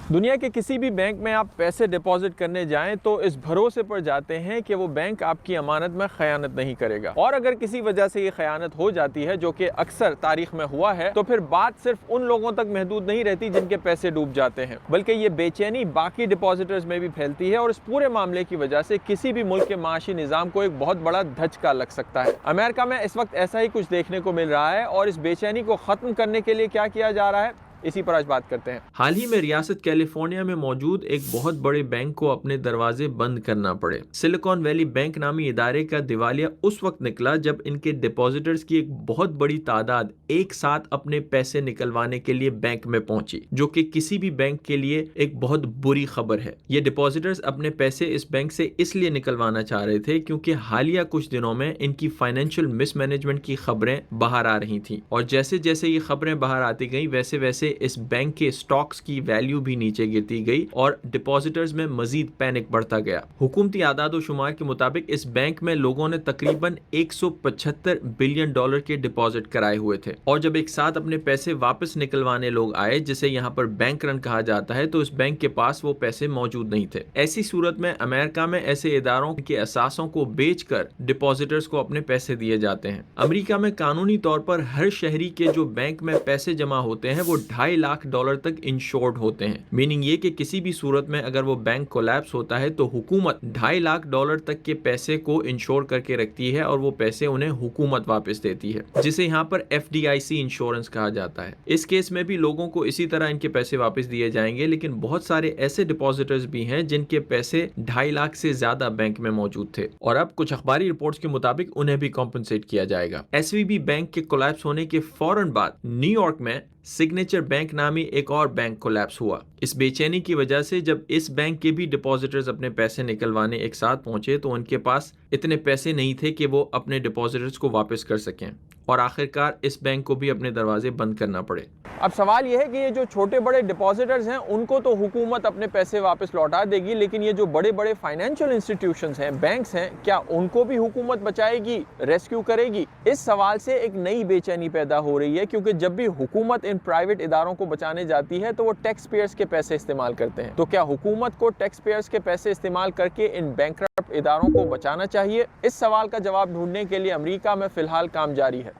दुनिया के किसी भी बैंक में आप पैसे डिपॉजिट करने जाएं तो इस भरोसे पर जाते हैं कि वो बैंक आपकी अमानत में खयानत नहीं करेगा, और अगर किसी वजह से ये खयानत हो जाती है, जो कि अक्सर तारीख में हुआ है, तो फिर बात सिर्फ उन लोगों तक महदूद नहीं रहती जिनके पैसे डूब जाते हैं, बल्कि ये बेचैनी बाकी डिपॉजिटर्स में भी फैलती है और इस पूरे मामले की वजह से किसी भी मुल्क के माशी निज़ाम को एक बहुत बड़ा धचका लग सकता है। अमेरिका में इस वक्त ऐसा ही कुछ देखने को मिल रहा है, और इस बेचैनी को खत्म करने के लिए क्या किया जा रहा है, इसी पर आज बात करते हैं। हाल ही में रियासत कैलिफोर्निया में मौजूद एक बहुत बड़े बैंक को अपने दरवाजे बंद करना पड़े। सिलिकॉन वैली बैंक नामी इदारे का दिवालिया उस वक्त निकला जब इनके डिपॉजिटर्स की एक बहुत बड़ी तादाद एक साथ अपने पैसे निकलवाने के लिए बैंक में पहुंची, जो कि किसी भी बैंक के लिए एक बहुत बुरी खबर है। ये डिपॉजिटर्स अपने पैसे इस बैंक से इसलिए निकलवाना चाह रहे थे क्योंकि हालिया कुछ दिनों में इनकी फाइनेंशियल मिसमैनेजमेंट की खबरें बाहर आ रही थी, और जैसे जैसे ये खबरें बाहर आती गई वैसे वैसे इस बैंक के स्टॉक्स की वैल्यू भी नीचे गिरती गई और डिपॉजिटर्स में मजीद पैनिक बढ़ता गया। हुकूमती आदाद और शुमार के मुताबिक इस बैंक में लोगों ने तकरीबन 175 बिलियन डॉलर के डिपॉजिट कराए हुए थे, और जब एक साथ अपने पैसे वापस निकलवाने लोग आए, जिसे यहाँ पर बैंक रन कहा जाता है, तो इस बैंक के पास वो पैसे मौजूद नहीं थे। ऐसी सूरत में अमेरिका में ऐसे इदारों के असासों को बेचकर डिपॉजिटर्स को अपने पैसे दिए जाते हैं। अमेरिका में कानूनी तौर पर हर शहरी के जो बैंक में पैसे जमा होते हैं वो $2.5 लाख तक इंश्योर्ड होते हैं। मीनिंग ये कि किसी भी सूरत में अगर वो बैंक कोलैप्स होता है तो हुकूमत $2.5 लाख तक के पैसे को इंश्योर करके रखती है, और वो पैसे उन्हें हुकूमत वापस देती है, जिसे यहाँ पर FDIC इंश्योरेंस कहा जाता है। इस केस में भी लोगों को इसी तरह इनके पैसे वापस दिए जाएंगे, लेकिन बहुत सारे ऐसे डिपॉजिटर्स भी हैं जिनके पैसे 2.5 लाख से ज्यादा बैंक में मौजूद थे, और अब कुछ अखबारी रिपोर्ट्स के मुताबिक उन्हें भी कॉम्पनसेट किया जाएगा। SVB बैंक के कोलैप्स होने के फौरन बाद न्यूयॉर्क में सिग्नेचर बैंक नामी एक और बैंक कोलैप्स हुआ। इस बेचैनी की वजह से जब इस बैंक के भी डिपॉजिटर्स अपने पैसे निकलवाने एक साथ पहुंचे तो उनके पास इतने पैसे नहीं थे कि वो अपने डिपॉजिटर्स को वापस कर सकें, और आखिरकार इस बैंक को भी अपने दरवाजे बंद करना पड़े। अब सवाल यह है कि ये जो छोटे बड़े डिपॉजिटर्स हैं उनको तो हुकूमत अपने पैसे वापस लौटा देगी, लेकिन ये जो बड़े बड़े फाइनेंशियल इंस्टीट्यूशंस हैं, बैंक्स हैं, क्या उनको भी हुकूमत बचाएगी, रेस्क्यू करेगी? इस सवाल से एक नई बेचैनी पैदा हो रही है, क्योंकि जब भी हुकूमत इन प्राइवेट इदारों को बचाने जाती है तो वो टैक्स पेयर्स के पैसे इस्तेमाल करते हैं। तो क्या हुकूमत को टैक्स पेयर्स के पैसे इस्तेमाल करके इन बैंकरप्ट इदारों को बचाना चाहिए? इस सवाल का जवाब ढूंढने के लिए अमेरिका में फिलहाल काम जारी है।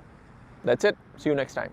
That's it. See you next time.